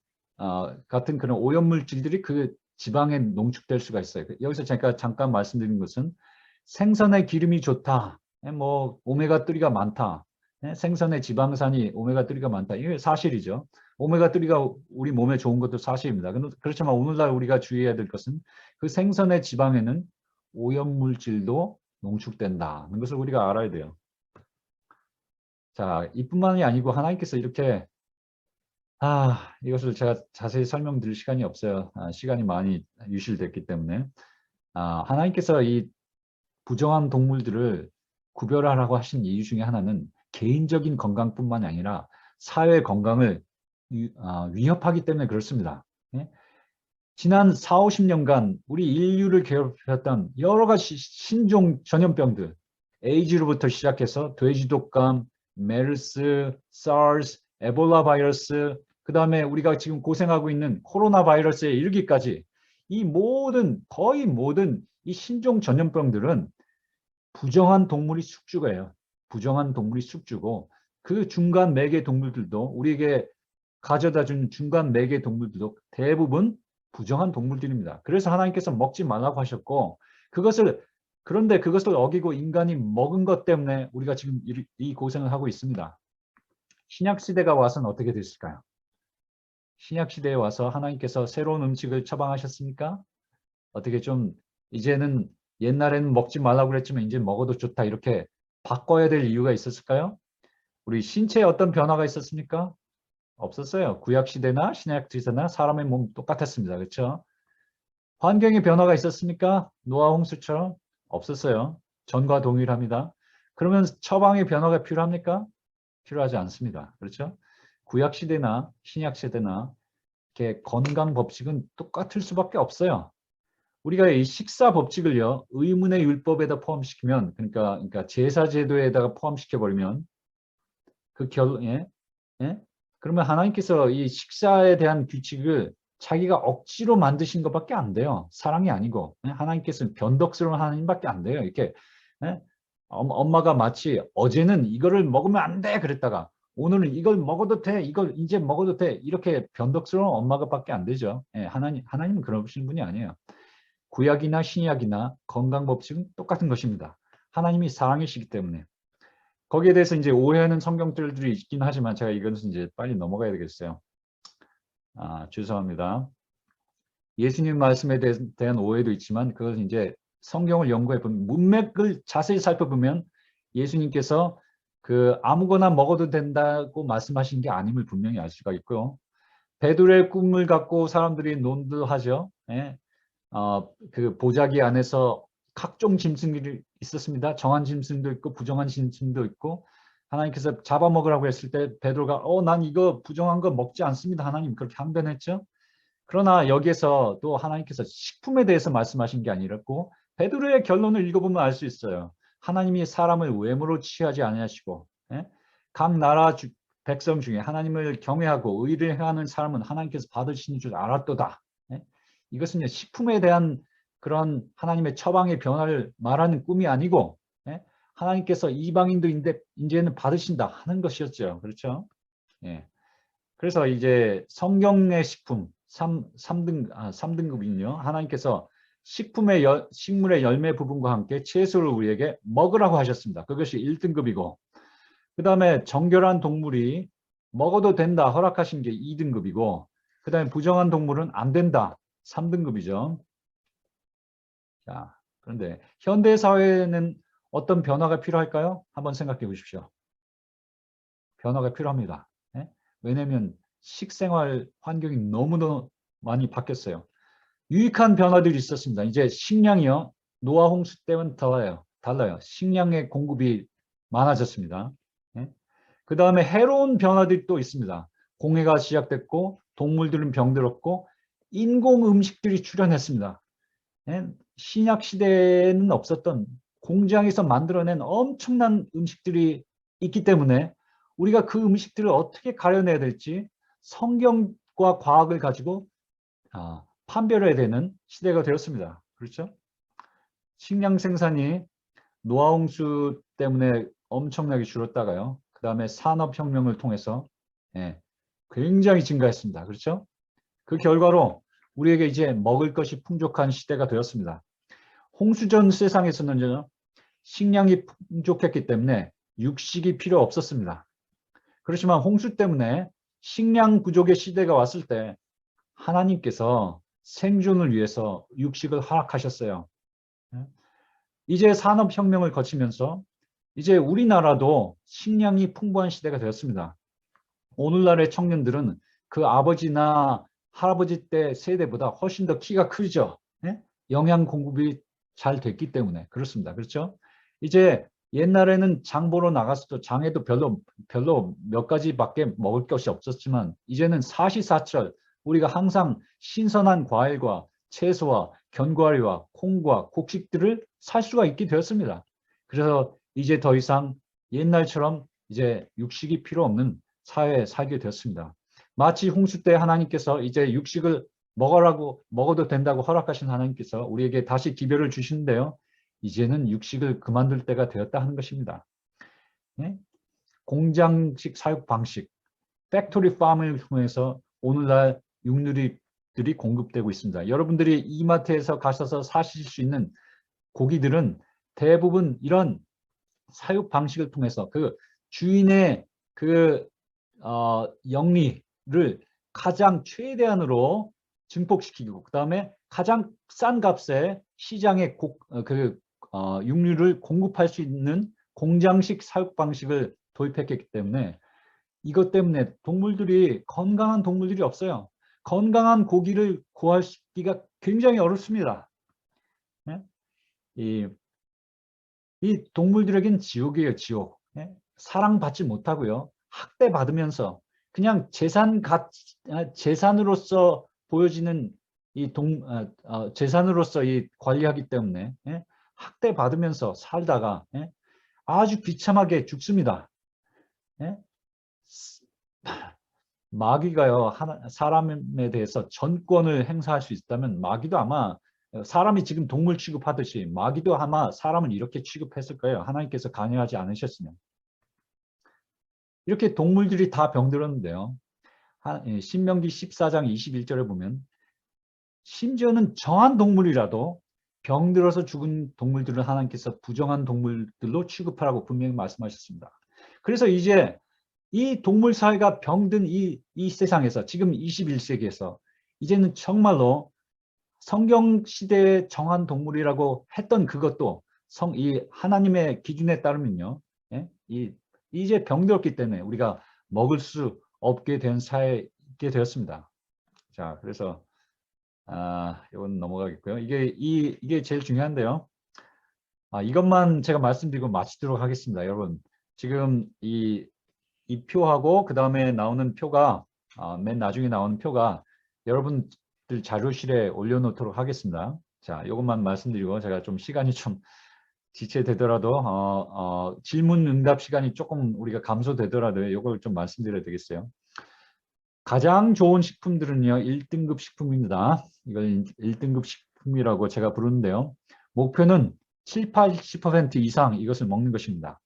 같은 그런 오염물질들이 그 지방에 농축될 수가 있어요. 여기서 제가 잠깐 말씀드린 것은 생선의 기름이 좋다. 뭐 오메가3가 많다. 생선의 지방산이 오메가3가 많다. 이게 사실이죠. 오메가3가 우리 몸에 좋은 것도 사실입니다. 그렇지만 오늘날 우리가 주의해야 될 것은 그 생선의 지방에는 오염물질도 농축된다는 것을 우리가 알아야 돼요. 자, 이뿐만이 아니고 하나님께서 이렇게 이것을 제가 자세히 설명드릴 시간이 없어요. 시간이 많이 유실됐기 때문에 하나님께서 이 부정한 동물들을 구별하라고 하신 이유 중에 하나는 개인적인 건강뿐만이 아니라 사회 건강을 위협하기 때문에 그렇습니다. 지난 4, 50년간 우리 인류를 괴롭혔던 여러 가지 신종 전염병들, 에이즈로부터 시작해서 돼지독감, 메르스, 사르스, 에볼라 바이러스, 그 다음에 우리가 지금 고생하고 있는 코로나 바이러스에 이르기까지 거의 모든 이 신종 전염병들은 부정한 동물이 숙주예요. 부정한 동물이 숙주고 그 중간 매개 동물들도 우리에게 가져다준 중간 매개 동물들도 대부분 부정한 동물들입니다. 그래서 하나님께서 먹지 말라고 하셨고 그런데 그것을 어기고 인간이 먹은 것 때문에 우리가 지금 이 고생을 하고 있습니다. 신약시대가 와서는 어떻게 됐을까요? 신약시대에 와서 하나님께서 새로운 음식을 처방하셨습니까? 어떻게 좀 이제는 옛날에는 먹지 말라고 그랬지만 이제 먹어도 좋다 이렇게 바꿔야 될 이유가 있었을까요? 우리 신체에 어떤 변화가 있었습니까? 없었어요. 구약시대나 신약시대나 사람의 몸 똑같았습니다. 그렇죠? 환경의 변화가 있었습니까? 노아 홍수처럼? 없었어요. 전과 동일합니다. 그러면 처방의 변화가 필요합니까? 필요하지 않습니다. 그렇죠? 구약시대나 신약시대나 이렇게 건강 법칙은 똑같을 수밖에 없어요. 우리가 이 식사 법칙을요, 의문의 율법에다 포함시키면, 그러니까 제사 제도에다가 포함시켜 버리면 예? 그러면 하나님께서 이 식사에 대한 규칙을 자기가 억지로 만드신 것밖에 안 돼요. 사랑이 아니고 하나님께서는 변덕스러운 하나님밖에 안 돼요. 이렇게 엄마가 마치 어제는 이거를 먹으면 안 돼 그랬다가 오늘은 이걸 먹어도 돼, 이걸 이제 먹어도 돼 이렇게 변덕스러운 엄마가밖에 안 되죠. 하나님은 그러신 분이 아니에요. 구약이나 신약이나 건강 법칙은 똑같은 것입니다. 하나님이 사랑이시기 때문에. 거기에 대해서 이제 오해하는 성경들이 있긴 하지만 제가 이것은 이제 빨리 넘어가야 되겠어요. 죄송합니다. 예수님 말씀에 대한 오해도 있지만 그것은 이제 성경을 연구해 보면 문맥을 자세히 살펴보면 예수님께서 그 아무거나 먹어도 된다고 말씀하신 게 아님을 분명히 알 수가 있고요. 베드로의 꿈을 갖고 사람들이 논두하죠. 그 보자기 안에서 각종 짐승들이 있었습니다. 정한 짐승도 있고 부정한 짐승도 있고 하나님께서 잡아먹으라고 했을 때 베드로가 난 이거 부정한 거 먹지 않습니다. 하나님 그렇게 항변했죠. 그러나 여기에서 또 하나님께서 식품에 대해서 말씀하신 게 아니랐고 베드로의 결론을 읽어보면 알 수 있어요. 하나님이 사람을 외모로 취하지 아니하시고 각 나라 백성 중에 하나님을 경외하고 의를 행하는 사람은 하나님께서 받으시는 줄 알았도다. 이것은 식품에 대한 그런 하나님의 처방의 변화를 말하는 꿈이 아니고 하나님께서 이방인도 이제는 받으신다 하는 것이었죠. 그렇죠? 그래서 이제 성경의 식품 3등급은요. 하나님께서 식물의 열매 부분과 함께 채소를 우리에게 먹으라고 하셨습니다. 그것이 1등급이고 그 다음에 정결한 동물이 먹어도 된다 허락하신 게 2등급이고 그 다음에 부정한 동물은 안 된다 3등급이죠. 자, 그런데 현대 사회에는 어떤 변화가 필요할까요? 한번 생각해 보십시오. 변화가 필요합니다. 예? 왜냐하면 식생활 환경이 너무너무 많이 바뀌었어요. 유익한 변화들이 있었습니다. 이제 식량이요. 노아 홍수 때는 달라요. 식량의 공급이 많아졌습니다. 예? 그 다음에 해로운 변화들이 또 있습니다. 공해가 시작됐고 동물들은 병들었고 인공 음식들이 출현했습니다. 예? 신약 시대에는 없었던 공장에서 만들어낸 엄청난 음식들이 있기 때문에 우리가 그 음식들을 어떻게 가려내야 될지 성경과 과학을 가지고 판별해야 되는 시대가 되었습니다. 그렇죠? 식량 생산이 노아홍수 때문에 엄청나게 줄었다가요. 그 다음에 산업혁명을 통해서 굉장히 증가했습니다. 그렇죠? 그 결과로 우리에게 이제 먹을 것이 풍족한 시대가 되었습니다. 홍수전 세상에서는요. 식량이 풍족했기 때문에 육식이 필요 없었습니다. 그렇지만 홍수 때문에 식량 부족의 시대가 왔을 때 하나님께서 생존을 위해서 육식을 허락하셨어요. 이제 산업혁명을 거치면서 이제 우리나라도 식량이 풍부한 시대가 되었습니다. 오늘날의 청년들은 그 아버지나 할아버지 때 세대보다 훨씬 더 키가 크죠. 영양 공급이 잘 됐기 때문에 그렇습니다. 그렇죠? 이제 옛날에는 장 보러 나갔어도 장에도 별로 몇 가지밖에 먹을 것이 없었지만 이제는 사시사철 우리가 항상 신선한 과일과 채소와 견과류와 콩과 곡식들을 살 수가 있게 되었습니다. 그래서 이제 더 이상 옛날처럼 이제 육식이 필요 없는 사회에 살게 되었습니다. 마치 홍수 때 하나님께서 이제 육식을 먹어도 된다고 허락하신 하나님께서 우리에게 다시 기별을 주시는데요. 이제는 육식을 그만둘 때가 되었다 하는 것입니다. 네? 공장식 사육 방식, 팩토리 팜을 통해서 오늘날 육류들이 공급되고 있습니다. 여러분들이 이마트에서 가셔서 사실 수 있는 고기들은 대부분 이런 사육 방식을 통해서 그 주인의 그 영리를 가장 최대한으로 증폭시키고 그 다음에 가장 싼 값에 시장에 육류를 공급할 수 있는 공장식 사육 방식을 도입했기 때문에 이것 때문에 건강한 동물들이 없어요. 건강한 고기를 구하기가 굉장히 어렵습니다. 네? 이 동물들에겐 지옥이에요, 지옥. 사랑받지 못하고요. 학대받으면서 그냥 재산으로서 보여지는 재산으로서 관리하기 때문에 학대받으면서 살다가 아주 비참하게 죽습니다. 마귀가요, 사람에 대해서 전권을 행사할 수 있다면 마귀도 아마 사람이 지금 동물 취급하듯이 마귀도 아마 사람을 이렇게 취급했을 거예요. 하나님께서 관여하지 않으셨으면. 이렇게 동물들이 다 병들었는데요. 신명기 14장 21절에 보면 심지어는 정한 동물이라도 병들어서 죽은 동물들을 하나님께서 부정한 동물들로 취급하라고 분명히 말씀하셨습니다. 그래서 이제 이 동물 사회가 병든 이 세상에서 지금 21세기에서 이제는 정말로 성경 시대에 정한 동물이라고 했던 그것도 이 하나님의 기준에 따르면요. 이제 병들었기 때문에 우리가 먹을 수 없게 된 사회에 있게 되었습니다. 자, 그래서 이건 넘어가겠고요. 이게 제일 중요한데요. 이것만 제가 말씀드리고 마치도록 하겠습니다. 여러분, 지금 이 표하고 그 다음에 나오는 표가 맨 나중에 나오는 표가 여러분들 자료실에 올려놓도록 하겠습니다. 자, 이것만 말씀드리고 제가 좀 시간이 좀 지체되더라도 질문 응답 시간이 조금 우리가 감소되더라도 이걸 좀 말씀드려야 되겠어요. 가장 좋은 식품들은요 1등급 식품입니다. 이걸 1등급 식품이라고 제가 부르는데요. 목표는 7, 80% 이상 이것을 먹는 것입니다.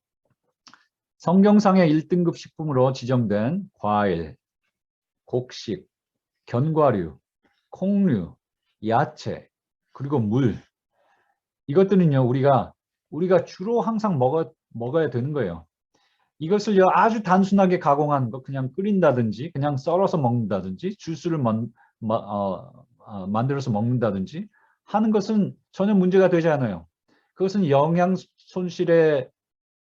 성경상의 1등급 식품으로 지정된 과일, 곡식, 견과류, 콩류, 야채, 그리고 물 이것들은요 우리가 주로 항상 먹어야 되는 거예요. 이것을요 아주 단순하게 가공한 거 그냥 끓인다든지 그냥 썰어서 먹는다든지 주스를 만들어서 먹는다든지 하는 것은 전혀 문제가 되지 않아요. 그것은 영양 손실의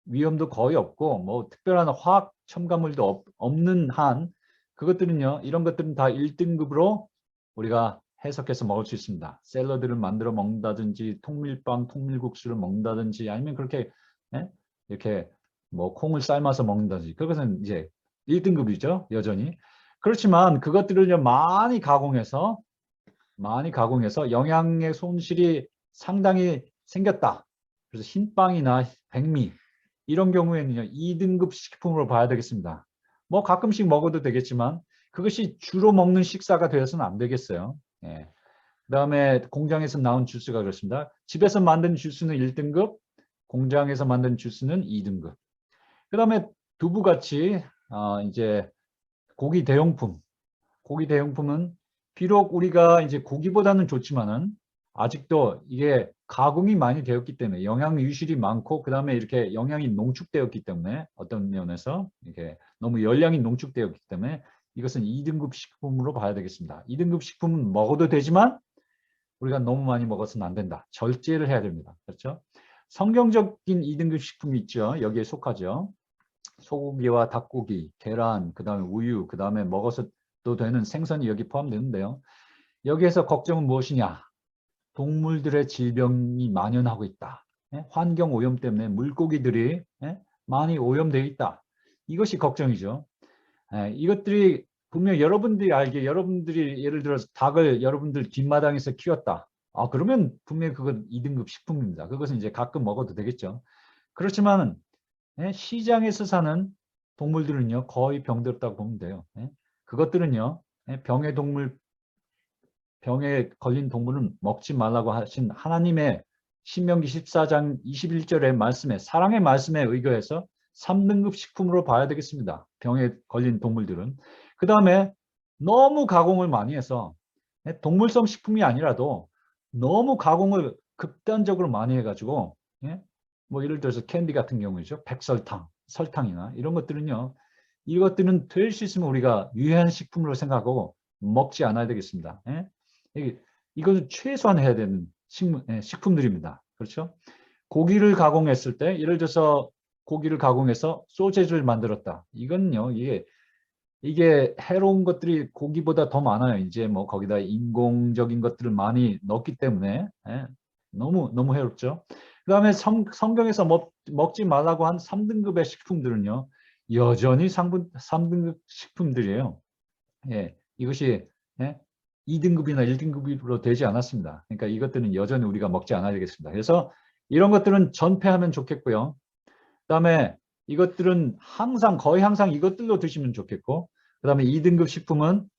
위험도 거의 없고 뭐 특별한 화학 첨가물도 없는 한 그것들은요 이런 것들은 다 1등급으로 우리가 해석해서 먹을 수 있습니다. 샐러드를 만들어 먹는다든지 통밀빵, 통밀국수를 먹는다든지 아니면 그렇게 이렇게 뭐 콩을 삶아서 먹는다든지 그것은 이제 1등급이죠 여전히. 그렇지만 그것들을 많이 가공해서 영양의 손실이 상당히 생겼다. 그래서 흰빵이나 백미 이런 경우에는요 2등급 식품으로 봐야 되겠습니다. 뭐 가끔씩 먹어도 되겠지만 그것이 주로 먹는 식사가 되어서는 안 되겠어요. 예. 그다음에 공장에서 나온 주스가 그렇습니다. 집에서 만든 주스는 1등급, 공장에서 만든 주스는 2등급. 그다음에 두부같이 이제 고기 대용품은 비록 우리가 이제 고기보다는 좋지만은 아직도 이게 가공이 많이 되었기 때문에 영양 유실이 많고 그다음에 이렇게 영양이 농축되었기 때문에 어떤 면에서 이렇게 너무 열량이 농축되었기 때문에 이것은 2등급 식품으로 봐야 되겠습니다. 2등급 식품은 먹어도 되지만 우리가 너무 많이 먹어서는 안 된다. 절제를 해야 됩니다. 그렇죠? 성경적인 2등급 식품이 있죠. 여기에 속하죠. 소고기와 닭고기, 계란, 그 다음에 우유, 그 다음에 먹어서도 되는 생선이 여기 포함되는데요. 여기에서 걱정은 무엇이냐? 동물들의 질병이 만연하고 있다. 환경 오염 때문에 물고기들이 많이 오염되어 있다. 이것이 걱정이죠. 이것들이 분명 여러분들이 알기에 여러분들이 예를 들어서 닭을 여러분들 뒷마당에서 키웠다. 그러면 분명히 그건 2등급 식품입니다. 그것은 이제 가끔 먹어도 되겠죠. 그렇지만 시장에서 사는 동물들은요 거의 병들었다고 보면 돼요. 그것들은요 병에 걸린 동물은 먹지 말라고 하신 하나님의 신명기 14장 21절의 말씀에 사랑의 말씀에 의거해서 3등급 식품으로 봐야 되겠습니다. 병에 걸린 동물들은. 그 다음에 너무 가공을 많이 해서 동물성 식품이 아니라도 너무 가공을 극단적으로 많이 해가지고 뭐 예를 들어서 캔디 같은 경우죠. 백설탕, 설탕이나 이런 것들은요. 이것들은 될 수 있으면 우리가 유해한 식품으로 생각하고 먹지 않아야 되겠습니다. 이것은 최소한 해야 되는 식품들입니다. 그렇죠? 고기를 가공했을 때 예를 들어서 고기를 가공해서 소세지를 만들었다. 이건요. 이게 해로운 것들이 고기보다 더 많아요. 이제 뭐 거기다 인공적인 것들을 많이 넣기 때문에 너무 해롭죠. 그 다음에 성경에서 먹지 말라고 한 3등급의 식품들은요. 여전히 3등급 식품들이에요. 이것이 2등급이나 1등급으로 되지 않았습니다. 그러니까 이것들은 여전히 우리가 먹지 않아야 되겠습니다. 그래서 이런 것들은 전폐하면 좋겠고요. 그 다음에 이것들은 거의 항상 이것들로 드시면 좋겠고 그 다음에 2등급 식품은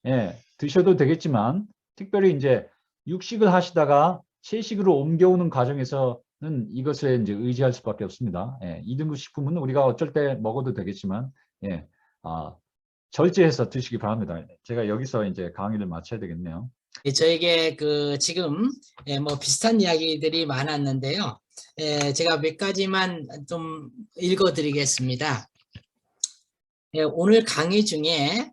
드셔도 되겠지만 특별히 이제 육식을 하시다가 채식으로 옮겨오는 과정에서는 이것에 이제 의지할 수밖에 없습니다. 2등급 식품은 우리가 어쩔 때 먹어도 되겠지만 절제해서 드시기 바랍니다. 제가 여기서 이제 강의를 마쳐야 되겠네요. 저에게 지금 뭐 비슷한 이야기들이 많았는데요. 제가 몇 가지만 좀 읽어드리겠습니다. 오늘 강의 중에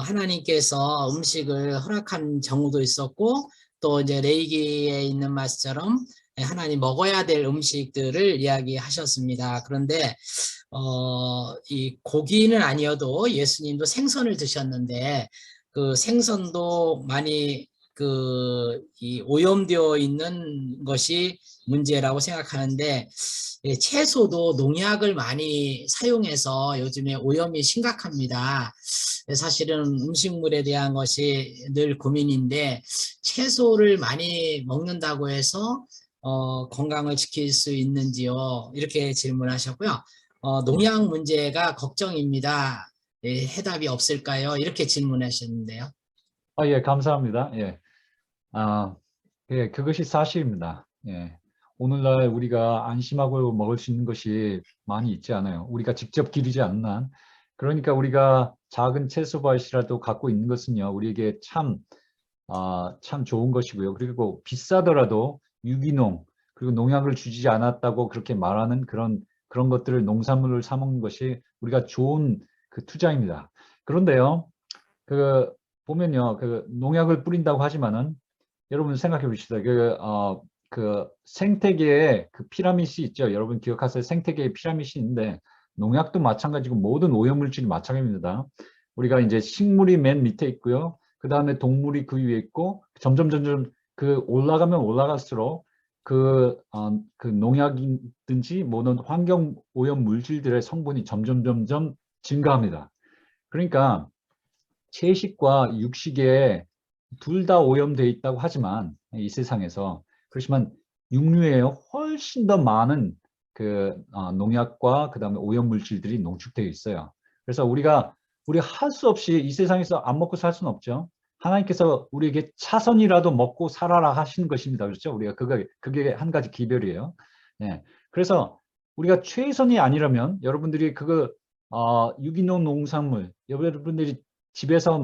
하나님께서 음식을 허락한 경우도 있었고 또 이제 레위기에 있는 말씀처럼 하나님 먹어야 될 음식들을 이야기하셨습니다. 그런데 이 고기는 아니어도 예수님도 생선을 드셨는데 그 생선도 많이 이 오염되어 있는 것이 문제라고 생각하는데 채소도 농약을 많이 사용해서 요즘에 오염이 심각합니다. 사실은 음식물에 대한 것이 늘 고민인데 채소를 많이 먹는다고 해서 건강을 지킬 수 있는지요? 이렇게 질문하셨고요. 농약 문제가 걱정입니다. 해답이 없을까요? 이렇게 질문하셨는데요. 예, 감사합니다. 그것이 사실입니다. 오늘날 우리가 안심하고 먹을 수 있는 것이 많이 있지 않아요. 우리가 직접 기르지 않는 한. 그러니까 우리가 작은 채소밭이라도 갖고 있는 것은요, 우리에게 참 좋은 것이고요. 그리고 비싸더라도 유기농, 그리고 농약을 주지 않았다고 그렇게 말하는 그런 것들을 농산물을 사 먹는 것이 우리가 좋은 그 투자입니다. 그런데요, 그 보면요, 그 농약을 뿌린다고 하지만은 여러분 생각해 보시다. 그 생태계의 그 피라밋이 있죠. 여러분 기억하세요? 생태계의 피라밋이 있는데 농약도 마찬가지고 모든 오염물질이 마찬가지입니다. 우리가 이제 식물이 맨 밑에 있고요. 그 다음에 동물이 그 위에 있고 점점 그 올라가면 올라갈수록 그 농약이든지 모든 환경 오염 물질들의 성분이 점점 증가합니다. 그러니까 채식과 육식에 둘 다 오염되어 있다고 하지만 이 세상에서 그렇지만 육류에 훨씬 더 많은 농약과 그 다음에 오염 물질들이 농축되어 있어요. 그래서 우리 할 수 없이 이 세상에서 안 먹고 살 수는 없죠. 하나님께서 우리에게 차선이라도 먹고 살아라 하시는 것입니다. 그렇죠? 우리가 그게 한 가지 기별이에요. 예. 그래서 우리가 최선이 아니라면 여러분들이 유기농 농산물 여러분들이 집에서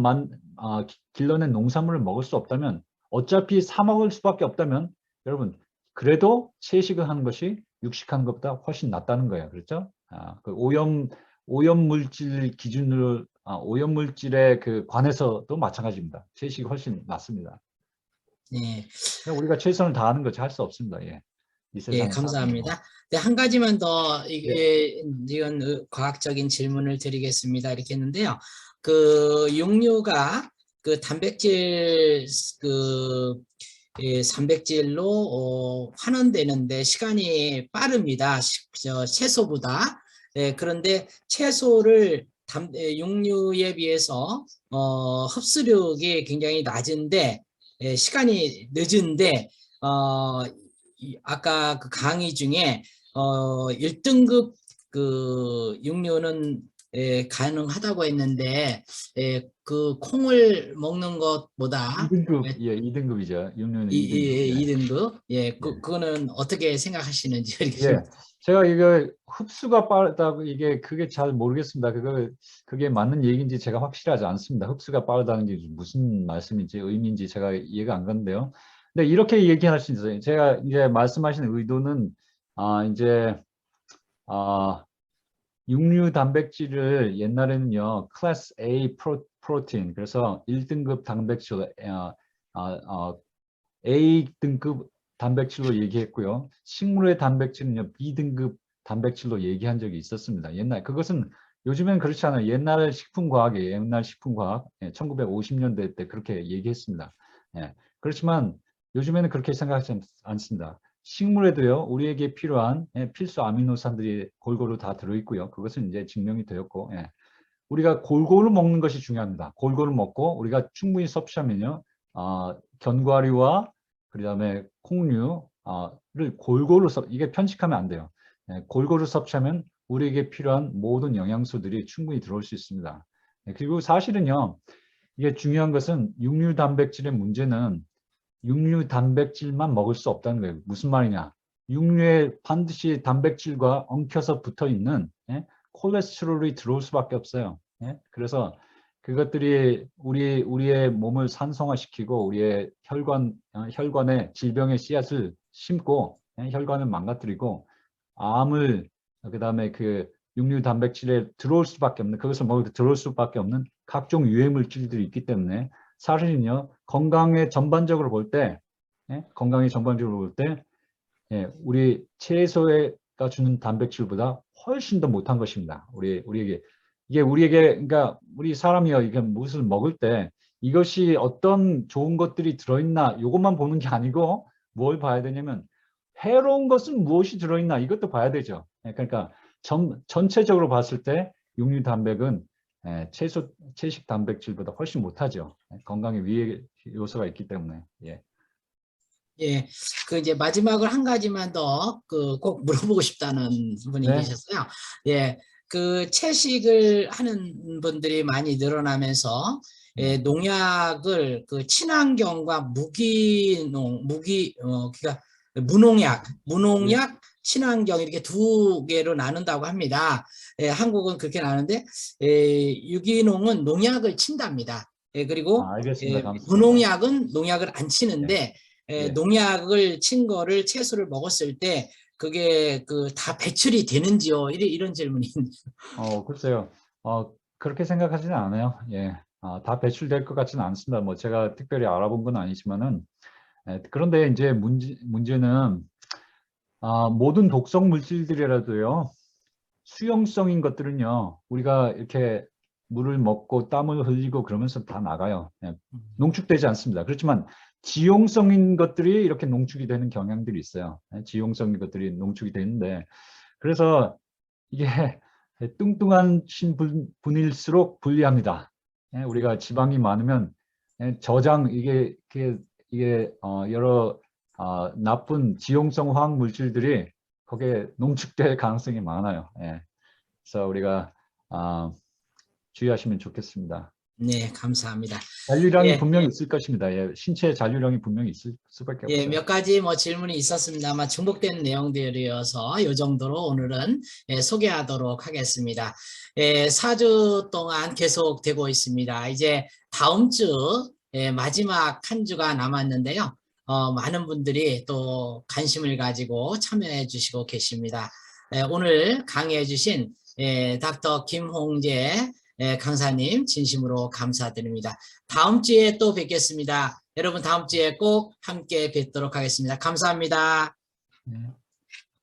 길러낸 농산물을 먹을 수 없다면 어차피 사 먹을 수밖에 없다면 여러분 그래도 채식을 하는 것이 육식하는 것보다 훨씬 낫다는 거예요. 그렇죠? 그 오염 물질 기준으로 오염 물질에 그 관해서도 마찬가지입니다. 채식이 훨씬 낫습니다. 네. 우리가 최선을 다하는 것이 할 수 없습니다. 예. 이 예, 세상에 감사합니다. 네, 한 가지만 더 예. 이건 과학적인 질문을 드리겠습니다. 이렇게 했는데요. 그 육류가 그 단백질 단백질로 환원되는데 시간이 빠릅니다. 채소보다. 그런데 채소를 육류에 비해서 흡수력이 굉장히 낮은데 시간이 늦은데 아까 그 강의 중에 1등급 그 육류는 가능하다고 했는데 그 콩을 먹는 것보다 2등급, 예, 2등급이죠. 육류는 2등급. 예. 2등급 그거는 어떻게 생각하시는지 이렇게 예. 제가 이거 흡수가 빠르다고 그게 잘 모르겠습니다. 그게 맞는 얘기인지 제가 확실하지 않습니다. 흡수가 빠르다는 게 무슨 말씀인지 의미인지 제가 이해가 안 가는데요. 근데 이렇게 얘기할 수 있어요. 제가 이제 말씀하신 의도는 이제 육류 단백질을 옛날에는요 클래스 A 프로틴 그래서 1등급 단백질 A등급 단백질로 얘기했고요. 식물의 단백질은요 B등급 단백질로 얘기한 적이 있었습니다. 그것은 요즘엔 그렇지 않아요. 옛날 식품과학이에요. 옛날 식품과학 1950년대 때 그렇게 얘기했습니다. 예. 그렇지만 요즘에는 그렇게 생각하지 않습니다. 식물에도요 우리에게 필요한 필수 아미노산들이 골고루 다 들어있고요. 그것은 이제 증명이 되었고 우리가 골고루 먹는 것이 중요합니다. 골고루 먹고 우리가 충분히 섭취하면요 견과류와 그다음에 콩류를 골고루 이게 편식하면 안 돼요. 골고루 섭취하면 우리에게 필요한 모든 영양소들이 충분히 들어올 수 있습니다. 그리고 사실은요 이게 중요한 것은 육류 단백질의 문제는 육류 단백질만 먹을 수 없다는 거예요. 무슨 말이냐? 육류에 반드시 단백질과 엉켜서 붙어 있는 콜레스테롤이 들어올 수밖에 없어요. 그래서 그것들이 우리의 몸을 산성화시키고 우리의 혈관에 질병의 씨앗을 심고 혈관을 망가뜨리고 암을 그다음에 그 육류 단백질에 들어올 수밖에 없는 그것을 먹을 때 들어올 수밖에 없는 각종 유해 물질들이 있기 때문에 사실은요 건강에 전반적으로 볼 때 우리 채소가 주는 단백질보다 훨씬 더 못한 것입니다. 우리에게 그러니까 우리 사람이요 이게 무엇을 먹을 때 이것이 어떤 좋은 것들이 들어있나 이것만 보는 게 아니고 뭘 봐야 되냐면 해로운 것은 무엇이 들어있나 이것도 봐야 되죠. 그러니까 전체적으로 봤을 때 육류 단백은 채식 단백질보다 훨씬 못하죠. 건강에 위해 요소가 있기 때문에. 예. 예, 그 이제 마지막으로 한 가지만 더 꼭 물어보고 싶다는 분이 네. 계셨어요. 예, 그 채식을 하는 분들이 많이 늘어나면서 농약을 그 친환경과 그러니까 무농약, 친환경 이렇게 두 개로 나눈다고 합니다. 한국은 그렇게 나누는데 유기농은 농약을 친답니다. 그리고 알겠습니다. 감사합니다. 무농약은 농약을 안 치는데 예. 농약을 친 거를 채소를 먹었을 때 그게 그 다 배출이 되는지요? 이런 질문이 있네요. 글쎄요. 그렇게 생각하지는 않아요. 예. 다 배출될 것 같지는 않습니다. 뭐 제가 특별히 알아본 건 아니지만은, 그런데 이제 문제는, 모든 독성 물질들이라도요, 수용성인 것들은요, 우리가 이렇게 물을 먹고 땀을 흘리고 그러면서 다 나가요. 예, 농축되지 않습니다. 그렇지만 지용성인 것들이 이렇게 농축이 되는 경향들이 있어요. 지용성인 것들이 농축이 되는데, 그래서 이게 뚱뚱한 신분일수록 불리합니다. 우리가 지방이 많으면 저장, 이게 여러 나쁜 지용성 화학 물질들이 거기에 농축될 가능성이 많아요. 그래서 우리가 주의하시면 좋겠습니다. 네, 감사합니다. 잔류량이 예, 분명히 있을 것입니다. 신체 잔류량이 분명히 있을 수밖에 예, 없어요. 몇 가지 뭐 질문이 있었습니다만 중복된 내용들이어서 이 정도로 오늘은 소개하도록 하겠습니다. 4주 동안 계속 되고 있습니다. 이제 다음 주 마지막 한 주가 남았는데요. 많은 분들이 또 관심을 가지고 참여해 주시고 계십니다. 오늘 강의해 주신 닥터 김홍재 강사님 진심으로 감사드립니다. 다음 주에 또 뵙겠습니다. 여러분 다음 주에 꼭 함께 뵙도록 하겠습니다. 감사합니다. 네.